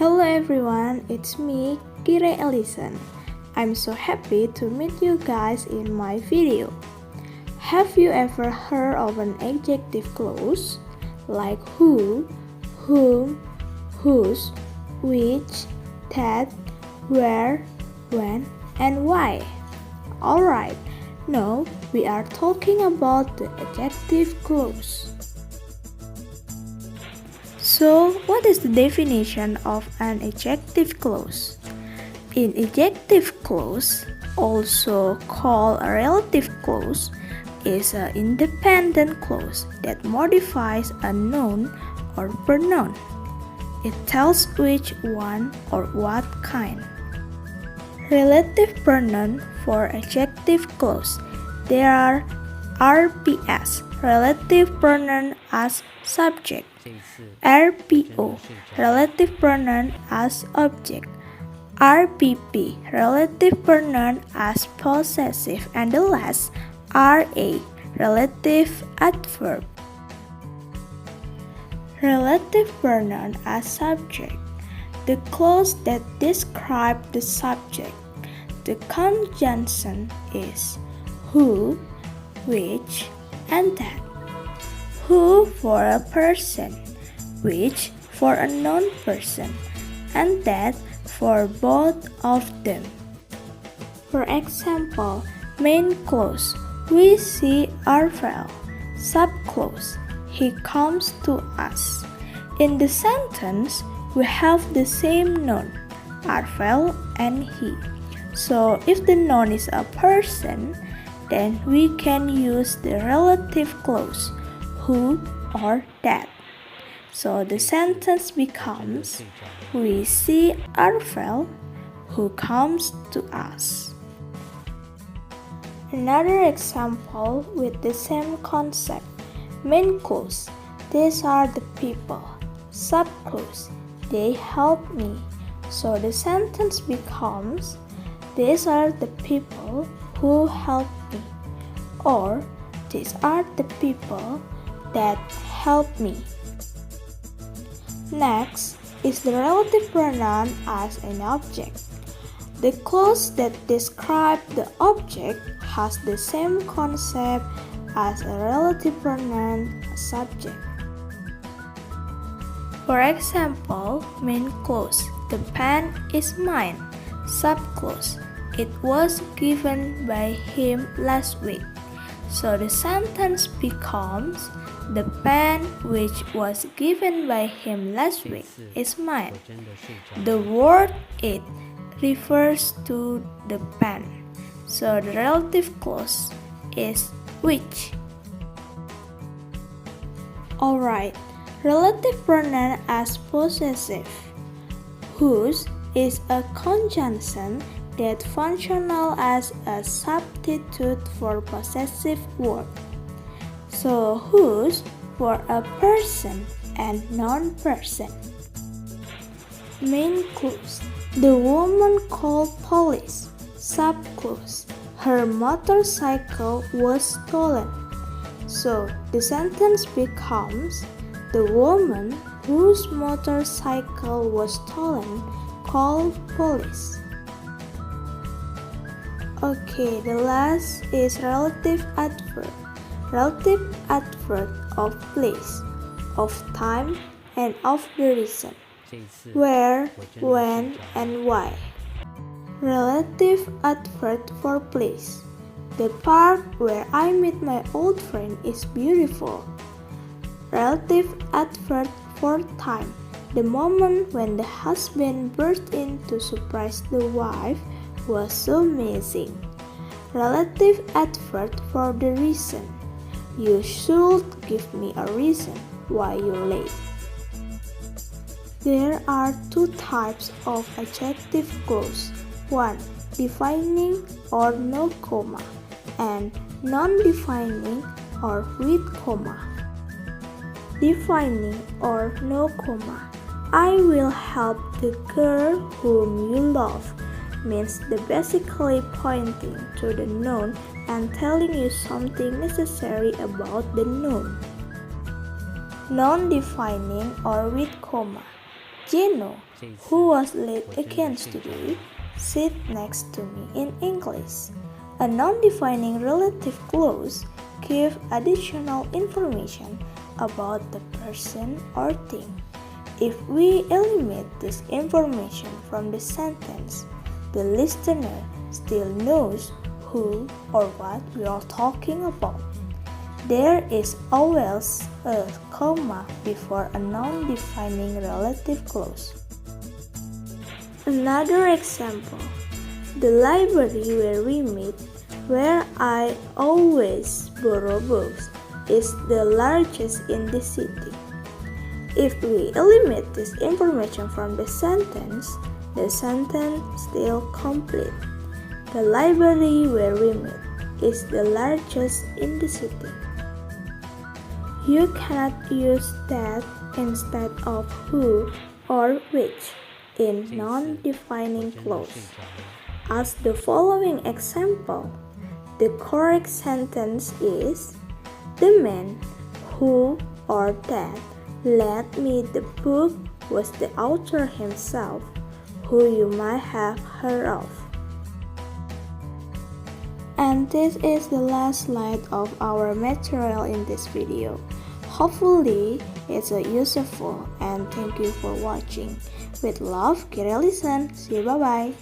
Hello everyone, it's me, Kyrie Eleisson. I'm so happy to meet you guys in my video. Have you ever heard of an adjective clause like who, whom, whose, which, that, where, when, and why? Alright, now we are talking about the adjective clause. So, what is the definition of an adjective clause? An adjective clause, also called a relative clause, is an independent clause that modifies a noun or pronoun. It tells which one or what kind. Relative pronoun for adjective clause. There are RPS, relative pronoun as subject, RPO, relative pronoun as object, RPP, relative pronoun as possessive, and the last, RA, relative adverb. Relative pronoun as subject, the clause that describes the subject. The conjunction is who, which, and that. Who for a person, which for a non-person, and that for both of them. For example, main clause, we see Arvel. Subclause, he comes to us. In the sentence, we have the same noun, Arvel and he. So if the noun is a person, then we can use the relative clause, who or that. So the sentence becomes, we see Arvel who comes to us. Another example with the same concept, main clause, these are the people. Subclause, they help me. So the sentence becomes, these are the people who help me, or these are the people that help me. Next is the relative pronoun as an object. The clause that describes the object has the same concept as a relative pronoun subject. For example, main clause, the pen is mine. Subclause, it was given by him last week. So the sentence becomes, the pen which was given by him last week is mine. The word it refers to the pen. So the relative clause is which. Alright, relative pronoun as possessive. Whose is a conjunction that functional as a substitute for possessive word. So whose for a person and non-person. Main clause, the woman called police. Subclause, her motorcycle was stolen. So the sentence becomes, the woman whose motorcycle was stolen called police. Okay, the last is relative adverb. Relative adverb of place, of time, and of the reason. Where, when, and why. Relative adverb for place. The park where I meet my old friend is beautiful. Relative adverb for time. The moment when the husband burst in to surprise the wife was so amazing. Relative adverb for the reason. You should give me a reason why you're late. There are two types of adjective clause. One, defining or no comma, and non-defining or with comma. Defining or no comma. I will help the girl whom you love means the basically pointing to the noun and telling you something necessary about the noun. Non-defining or with comma. Jeno, who was late again today, sit next to me in English. A non-defining relative clause gives additional information about the person or thing. If we eliminate this information from the sentence, the listener still knows who or what we are talking about. There is always a comma before a non-defining relative clause. Another example, the library where we meet, where I always borrow books, is the largest in the city. If we eliminate this information from the sentence still complete. The library where we meet is the largest in the city. You cannot use that instead of who or which in non-defining clause. As the following example, the correct sentence is, the man who or that lent me the book was the author himself, who you might have heard of. And this is the last slide of our material in this video. Hopefully it's useful, and thank you for watching. With love, Kyrie Eleisson. See you, bye bye.